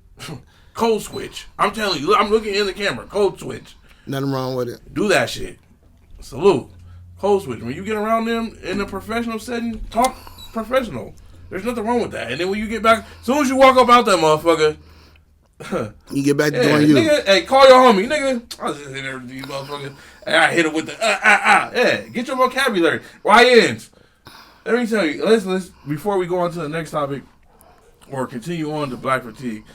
S1: Code switch. I'm telling you. I'm looking in the camera. Code switch.
S2: Nothing wrong with it.
S1: Do that shit. Salute. Code switch. When you get around them in a professional setting, talk professional. There's nothing wrong with that. And then when you get back, as soon as you walk up out that motherfucker,
S2: you get back to doing you.
S1: Nigga, hey, call your homie, nigga. I was just hitting there with these motherfuckers. And I hit it with the Yeah, get your vocabulary. YNs. Let me tell you. Let's before we go on to the next topic or continue on to black fatigue.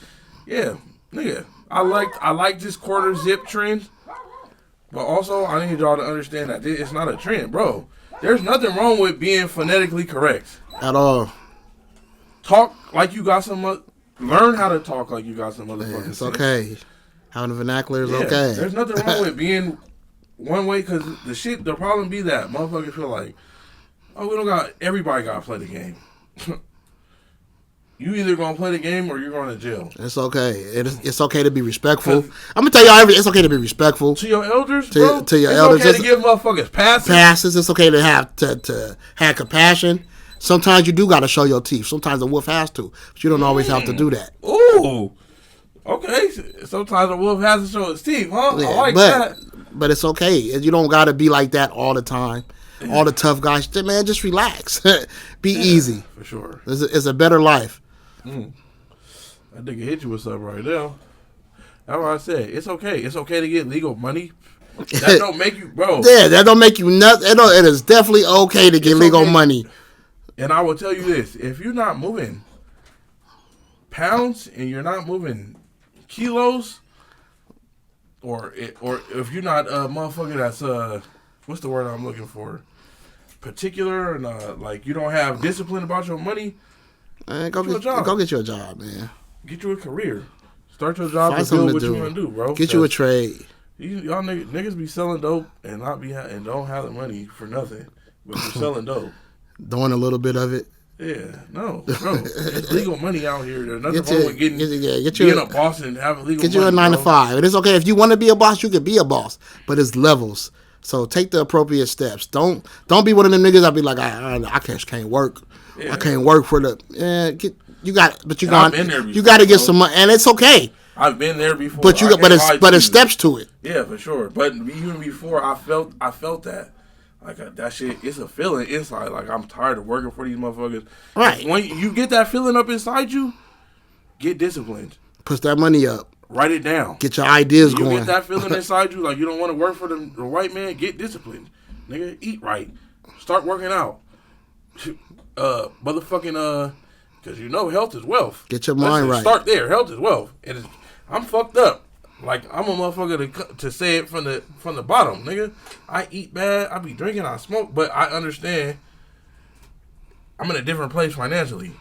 S1: Yeah, nigga. I like this quarter zip trend. But also, I need y'all to understand that it's not a trend, bro. There's nothing wrong with being phonetically correct.
S2: At all.
S1: Talk like you got some... Learn how to talk like you got some motherfucking
S2: it's okay. Having a vernacular is okay.
S1: There's nothing wrong with being one way, because the problem be that motherfuckers feel like, oh, everybody got to play the game. You either gonna play the game or you're going to jail.
S2: It's okay. It's okay to be respectful. I'm gonna tell y'all it's okay to be respectful
S1: to your elders, bro.
S2: To your elders,
S1: it's okay to give motherfuckers passes.
S2: Passes. It's okay to have compassion. Sometimes you do gotta show your teeth. Sometimes the wolf has to, but you don't always have to do that.
S1: Ooh. Okay. Sometimes the wolf has to show his teeth, huh? Yeah, I like that.
S2: But it's okay. You don't gotta be like that all the time. Yeah. All the tough guys, man, just relax. Be easy.
S1: For sure.
S2: It's a better life.
S1: That nigga hit you with something right now. That's what I said. It's okay. It's okay to get legal money. That don't make you, bro.
S2: Yeah, that don't make you nuts. It is definitely okay to get legal money.
S1: And I will tell you this: if you're not moving pounds and you're not moving kilos, or if you're not a motherfucker that's what's the word I'm looking for? Particular and like you don't have discipline about your money.
S2: Man, go get you a job, man.
S1: Get you a career. Start your job and do what you want to do, bro.
S2: Get you a trade.
S1: Y'all niggas be selling dope and don't have the money for nothing, but you're selling dope.
S2: Doing a little bit of it.
S1: Yeah, no, bro. It's legal money out here. There's nothing wrong with being a boss and having legal money.
S2: Get you a 9 to 5. And it's okay. If you want to be a boss, you can be a boss. But it's levels. So take the appropriate steps. Don't be one of them niggas that be like, I can't work. Yeah. I can't work for the you got to get some money, and it's okay.
S1: I've been there before.
S2: But it's steps to it.
S1: Yeah, for sure. But even before, I felt that. Like that shit, it's a feeling inside. Like I'm tired of working for these motherfuckers.
S2: Right.
S1: When you get that feeling up inside you, get disciplined.
S2: Push that money up.
S1: Write it down.
S2: Get your ideas going.
S1: You get that feeling inside you, like you don't want to work for the white man. Get disciplined, nigga. Eat right. Start working out. Motherfucking because health is wealth.
S2: Get your mind right.
S1: Start there. Health is wealth. And I'm fucked up. Like I'm a motherfucker to say it from the bottom, nigga. I eat bad. I be drinking. I smoke. But I understand I'm in a different place financially.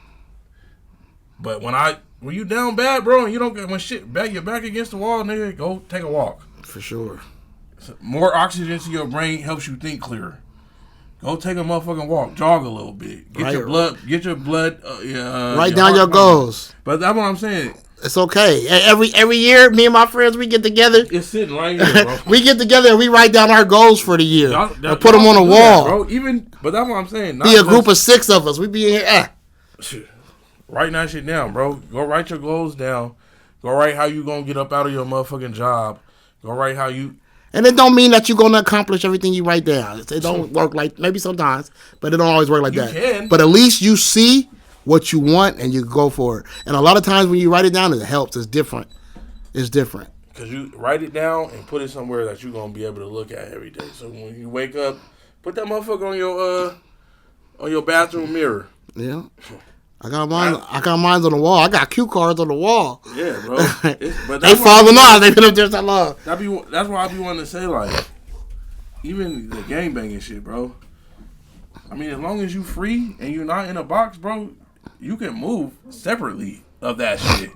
S1: But when you down bad, bro, and you don't get you're back against the wall, nigga, go take a walk.
S2: For sure.
S1: So more oxygen to your brain helps you think clearer. Go take a motherfucking walk, jog a little bit, get your blood,
S2: write down your goals.
S1: But that's what I'm saying.
S2: It's okay. Every year, me and my friends, we get together.
S1: It's sitting right here, bro.
S2: We get together and we write down our goals for the year and put them on a wall.
S1: Bro. But that's what I'm saying.
S2: Be a group of 6 of us. We be in here.
S1: Write that shit down, bro. Go write your goals down. Go write how you gonna get up out of your motherfucking job. Go write how you.
S2: And it don't mean that you're going to accomplish everything you write down. It don't work like, maybe sometimes, but it don't always work like that.
S1: Can.
S2: But at least you see what you want and you go for it. And a lot of times when you write it down, it helps. It's different. It's different.
S1: Because you write it down and put it somewhere that you're going to be able to look at every day. So when you wake up, put that motherfucker on your bathroom mirror.
S2: Yeah. I got mine on the wall. I got cue cards on the wall.
S1: Yeah, bro. But
S2: they falling off. They've been up there so long.
S1: That's why I be wanting to say, like, even the gangbanging shit, bro. I mean, as long as you free and you're not in a box, bro, you can move separately of that shit.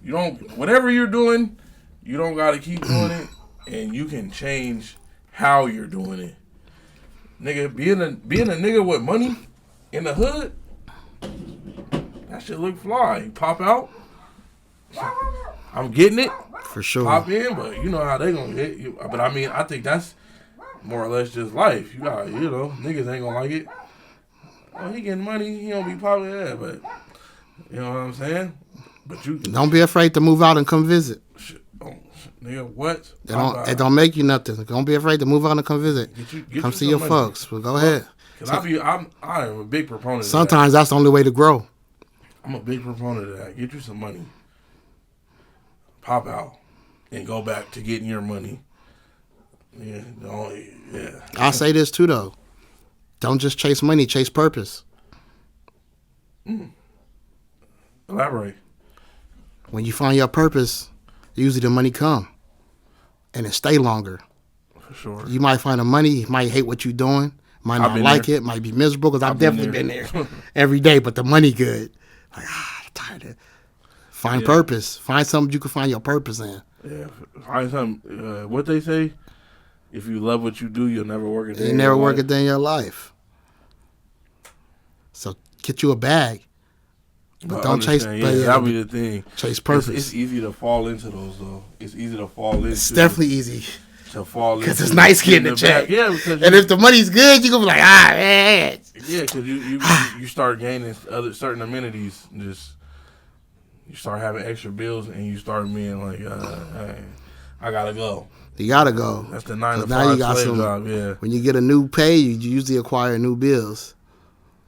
S1: You don't, whatever you're doing, you don't got to keep doing it, and you can change how you're doing it. Nigga, being a nigga with money in the hood, that shit look fly. You pop out. I'm getting it.
S2: For sure.
S1: Pop in, but you know how they gonna hit you. But I mean, I think that's more or less just life. You got, niggas ain't gonna like it. Oh, he getting money. He don't be popping that, but you know what I'm saying? But you
S2: don't be afraid to move out and come visit.
S1: Nigga, what?
S2: It don't make you nothing. Don't be afraid to move out and come visit. Come see your folks. Well, go ahead.
S1: Cause I am a big proponent.
S2: Sometimes that's the only way to grow.
S1: I'm a big proponent of that. Get you some money. Pop out. And go back to getting your money. Yeah.
S2: I'll say this too, though. Don't just chase money. Chase purpose.
S1: Elaborate.
S2: When you find your purpose, usually the money come. And it stay longer.
S1: For sure.
S2: You might find the money. You might hate what you're doing. Might not like it. Might be miserable because I've definitely been there every day. But the money good. Like, I'm tired of. Find purpose. Find something you can find your purpose in.
S1: Yeah, find something. What they say, if you love what you do, you'll never work a day.
S2: You never work a day in your life. So get you a bag, but don't chase.
S1: That'll be the thing.
S2: Chase purpose.
S1: It's easy to fall into those though. It's easy to fall into.
S2: It's definitely easy.
S1: To fall into.
S2: Because it's nice getting a check.
S1: Yeah, because
S2: and if the money's good, you gonna be like, man.
S1: Yeah, because you start gaining certain amenities. Just you start having extra bills, and you start being like, hey, I gotta go.
S2: You gotta go.
S1: That's the 9 to 5 slave job. Yeah.
S2: When you get a new pay, you usually acquire new bills.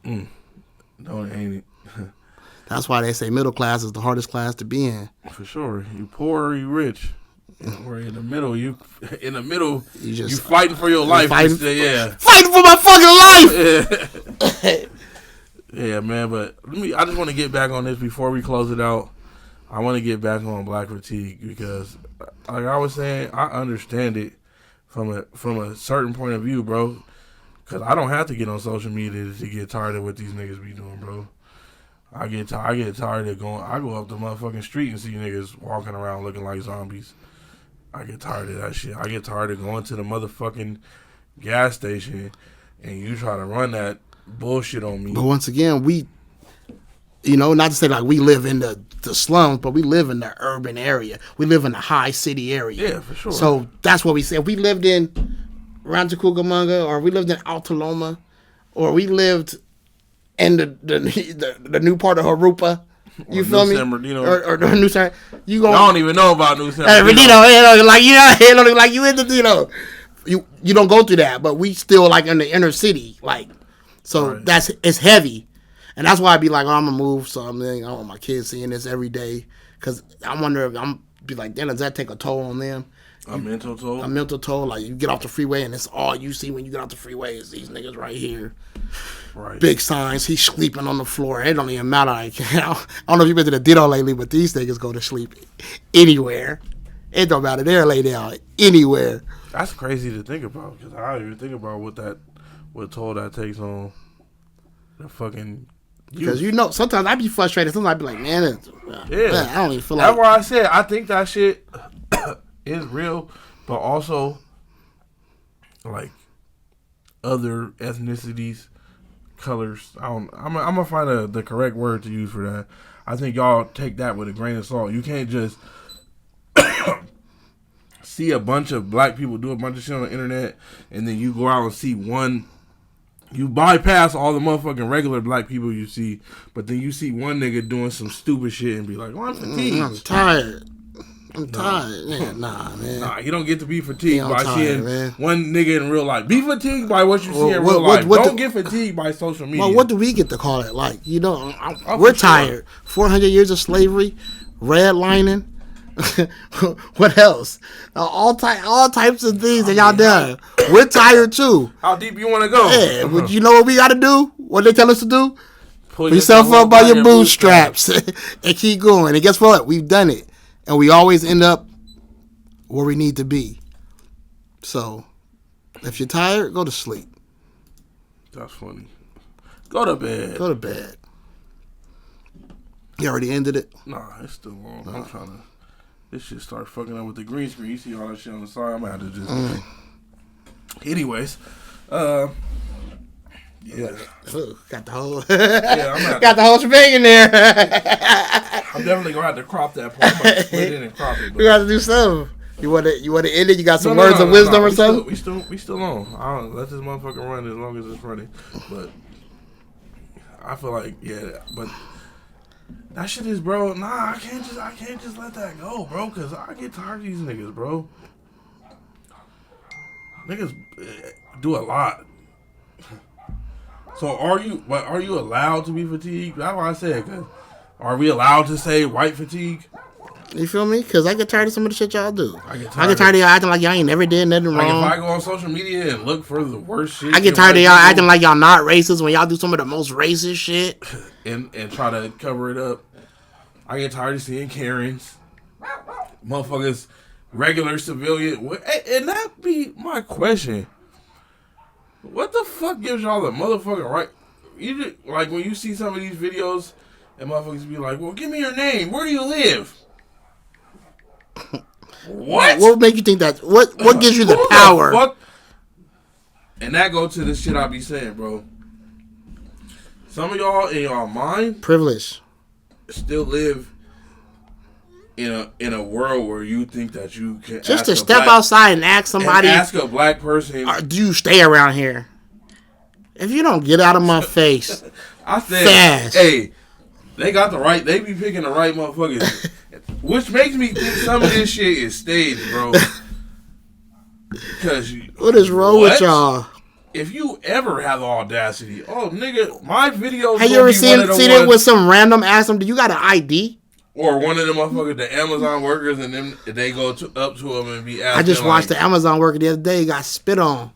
S1: No, it ain't.
S2: That's why they say middle class is the hardest class to be in.
S1: For sure. You poor or you rich. Or in the middle, you fighting for your life.
S2: Fighting for my fucking
S1: life. Yeah, man. But I just want to get back on this before we close it out. I want to get back on black fatigue because, like I was saying, I understand it from a certain point of view, bro. Because I don't have to get on social media to get tired of what these niggas be doing, bro. I get tired of going. I go up the motherfucking street and see niggas walking around looking like zombies. I get tired of that shit. I get tired of going to the motherfucking gas station and you try to run that bullshit on me.
S2: But once again, we, not to say like we live in the slums, but we live in the urban area. We live in the high city area.
S1: Yeah, for sure.
S2: So that's what we say. If we lived in Rancho Cucamonga, or we lived in Altaloma, or we lived in the new part of Harupa, you feel me? Or the New San you
S1: don't even know about New San
S2: like you in the you don't go through that, but we still like in the inner city, like so right. It's heavy, and that's why I be like, I'm gonna move something. I want my kids seeing this every day, because I wonder if I'm be like, then does that take a toll on them?
S1: A mental toll.
S2: A mental toll. Like you get off the freeway and it's all you see when you get off the freeway is these niggas right here.
S1: Right.
S2: Big signs. He's sleeping on the floor. It don't even matter. Like, I don't know if you've been to the Ditto lately, but these niggas go to sleep anywhere. It don't matter. They're laid down anywhere.
S1: That's crazy to think about, because I don't even think about what toll that takes on the fucking.
S2: Because sometimes I be frustrated. Sometimes I be like, man, I don't even feel like.
S1: That's why I said I think that shit is real, but also like other ethnicities, colors. I'm gonna find the correct word to use for that. I think y'all take that with a grain of salt. You can't just see a bunch of black people do a bunch of shit on the internet, and then you go out and see one. You bypass all the motherfucking regular black people you see, but then you see one nigga doing some stupid shit and be like, "Oh, I'm fatigued.
S2: I'm tired. Man, nah, man.
S1: Nah, you don't get to be fatigued by seeing one nigga in real life. Be fatigued by what you see in real life. Don't get fatigued by social media.
S2: Well, what do we get to call it? Like, we're tired. 400 years of slavery, redlining. What else? All types of things that y'all done. We're tired too.
S1: How deep you want to go?
S2: Yeah, but you know what we got to do? What they tell us to do? Pull yourself up by your bootstraps and keep going. And guess what? We've done it, and we always end up where we need to be. So, if you're tired, go to sleep.
S1: That's funny. Go to bed.
S2: Go to bed. You already ended it?
S1: Nah, it's still long. Nah. I'm trying to. This shit start fucking up with the green screen. You see all that shit on the side. I'm gonna have to just. Anyways, yeah.
S2: Ooh, got the whole. Got the whole shebang in there.
S1: I'm definitely gonna have to crop that part. I'm gonna split it and crop it.
S2: We got to do something. You want to end it? You got some words of wisdom or something?
S1: We still on. I don't let this motherfucker run as long as it's running. But I feel like but. That shit is, bro. Nah, I can't just let that go, bro. Cause I get tired of these niggas, bro. Niggas do a lot. So are you allowed to be fatigued? That's what I said. Cause are we allowed to say white fatigue?
S2: You feel me? Cause I get tired of some of the shit y'all do. I get tired of y'all acting like y'all ain't never did nothing wrong.
S1: Like if I go on social media and look for the worst shit,
S2: I get tired of y'all acting like y'all not racist when y'all do some of the most racist shit.
S1: And try to cover it up. I get tired of seeing Karens, motherfuckers, regular civilian, and that be my question. What the fuck gives y'all the motherfucking right? You just, like when you see some of these videos, and motherfuckers be like, "Well, give me your name. Where do you live?" What?
S2: What make you think that? What gives you the power?
S1: Fuck? And that go to the shit I be saying, bro. Some of y'all in y'all mind
S2: privilege
S1: still live in a world where you think that you can
S2: just to step outside and ask somebody,
S1: ask a black person,
S2: do you stay around here? If you don't get out of my face,
S1: I said,
S2: fast.
S1: Hey, they got the right. They be picking the right motherfuckers, which makes me think some of this shit is staged, bro. Because
S2: what is wrong with y'all?
S1: If you ever have the audacity, nigga, my videos.
S2: Have you ever seen it with some random ask them, do you got an ID?
S1: Or one of them motherfuckers, the Amazon workers, and then they go up to him and be asking.
S2: I just watched the Amazon worker the other day. He got spit on.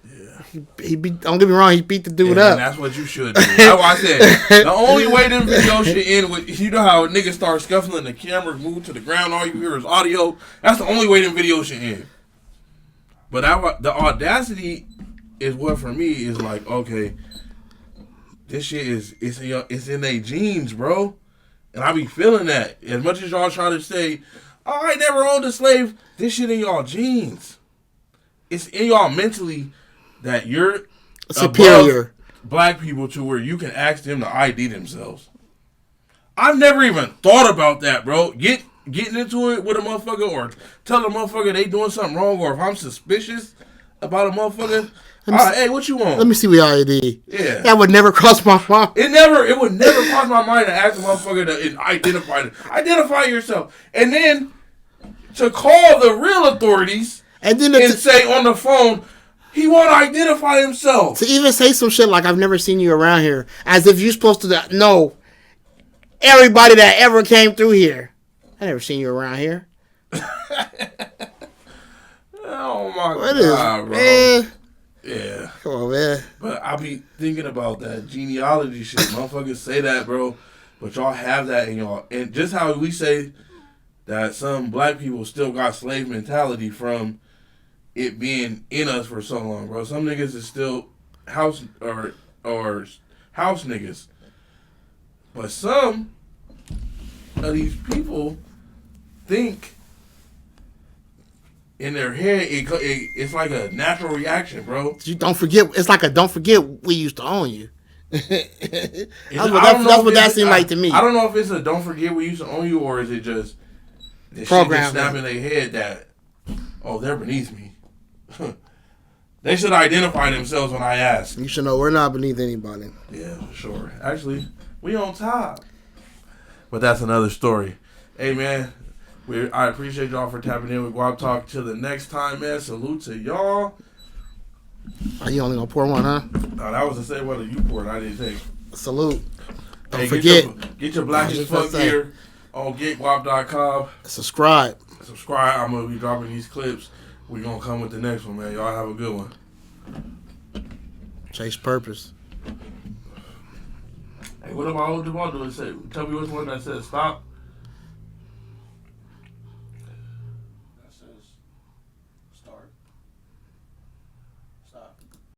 S2: Yeah. He beat. Don't get me wrong. He beat the dude up.
S1: And that's what you should do. That's why I said the only way them videos should end with, you know how niggas start scuffling, the camera move to the ground, all you hear is audio. That's the only way them videos should end. But the audacity is what for me is like, okay, this shit it's in their genes, bro. And I be feeling that. As much as y'all try to say, I never owned a slave, this shit in y'all genes. It's in y'all mentally that you're superior above black people to where you can ask them to ID themselves. I've never even thought about that, bro. Getting into it with a motherfucker or telling a motherfucker they doing something wrong, or if I'm suspicious about a motherfucker, hey, what you want?
S2: Let me see what y'all ID.
S1: Yeah.
S2: That would never cross my mind.
S1: It would never cross my mind to ask a motherfucker to identify yourself. And then to call the real authorities and say on the phone, he won't identify himself.
S2: To even say some shit like, I've never seen you around here. As if you're supposed to know everybody that ever came through here. I never seen you around here.
S1: Oh my God, bro.
S2: Man.
S1: Yeah.
S2: Come on, man.
S1: But I be thinking about that genealogy shit. Motherfuckers say that, bro. But y'all have that in y'all. And just how we say that some black people still got slave mentality from it being in us for so long, bro. Some niggas is still house or house niggas. But some of these people think in their head it's like a natural reaction, bro.
S2: You don't forget. It's like a don't forget we used to own you. That's what that seemed like to me.
S1: I don't know if it's a don't forget we used to own you, or is it just the shit just snap in their head that, oh, they're beneath me. They should identify themselves when I ask.
S2: You should know we're not beneath anybody.
S1: Yeah, for sure. Actually, we on top. But that's another story. Hey, man, I appreciate y'all for tapping in with GWAAP Talk. Till the next time, man. Salute to y'all.
S2: Are you only gonna pour one, huh?
S1: No, that was the same one that you poured. I didn't take.
S2: Salute. Don't
S1: hey,
S2: forget.
S1: Get your Black as Fuck gear on getguap.com.
S2: Subscribe.
S1: I'm going to be dropping these clips. We're going to come with the next one, man. Y'all have a good one.
S2: Chase purpose.
S1: Hey, what am I doing? Tell me which one that says stop.